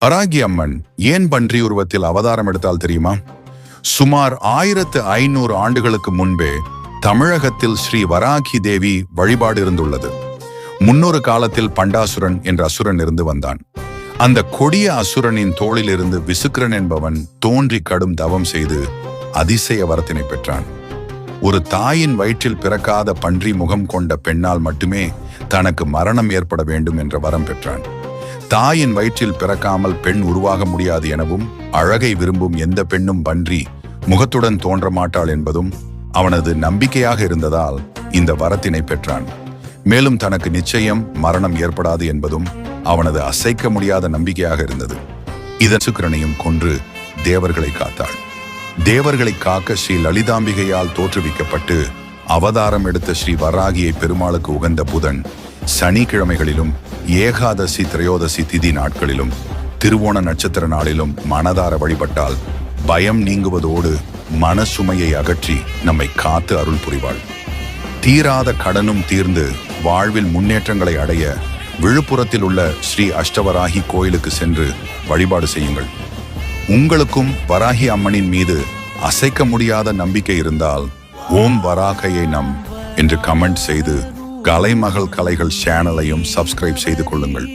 வராகி அம்மன் ஏன் பன்றி உருவத்தில் அவதாரம் எடுத்தால் தெரியுமா? சுமார் 1500 ஆண்டுகளுக்கு முன்பே தமிழகத்தில் ஸ்ரீ வராகி தேவி வழிபாடு இருந்துள்ளது. முன்னொரு காலத்தில் பண்டாசுரன் என்ற அசுரன் இருந்து வந்தான். அந்த கொடிய அசுரனின் தோளிலிருந்து விசுக்கிரன் என்பவன் தோன்றி கடும் தவம் செய்து அதிசய வரத்தினை பெற்றான். ஒரு தாயின் வயிற்றில் பிறக்காத பன்றி முகம் கொண்ட பெண்ணால் மட்டுமே தனக்கு மரணம் ஏற்பட வேண்டும் என்ற வரம் பெற்றான். தாயின் வயிற்றில் பிறக்காமல் பெண் உருவாக முடியாது எனவும், அழகை விரும்பும் எந்த பெண்ணும் பன்றி முகத்துடன் தோன்ற மாட்டாள் என்பதும் அவனது நம்பிக்கையாக இருந்ததால் இந்த வரத்தினை பெற்றான். மேலும் தனக்கு நிச்சயம் மரணம் ஏற்படாது என்பதும் அவனது அசைக்க முடியாத நம்பிக்கையாக இருந்தது. இதன் சுக்கிரனையும் கொன்று தேவர்களை காத்தாள். தேவர்களை காக்க ஸ்ரீ லலிதாம்பிகையால் தோற்றுவிக்கப்பட்டு அவதாரம் எடுத்த ஸ்ரீ வராகியை பெருமாளுக்கு உகந்த புதன், சனிக்கிழமைகளிலும், ஏகாதசி திரையோதசி திதி நாட்களிலும், திருவோண நட்சத்திர நாளிலும் மனதார வழிபட்டால் பயம் நீங்குவதோடு மனசுமையை அகற்றி நம்மை காத்து அருள் புரிவாள். தீராத கடனும் தீர்ந்து வாழ்வில் முன்னேற்றங்களை அடைய விழுப்புரத்தில் உள்ள ஸ்ரீ அஷ்டவராகி கோயிலுக்கு சென்று வழிபாடு செய்யுங்கள். உங்களுக்கும் வராகி அம்மனின் மீது அசைக்க முடியாத நம்பிக்கை இருந்தால் ஓம் வராகையை நம் என்று கமெண்ட் செய்து கலைமகள் கலைகள் சேனலையும் சப்ஸ்கிரைப் செய்து கொள்ளுங்கள்.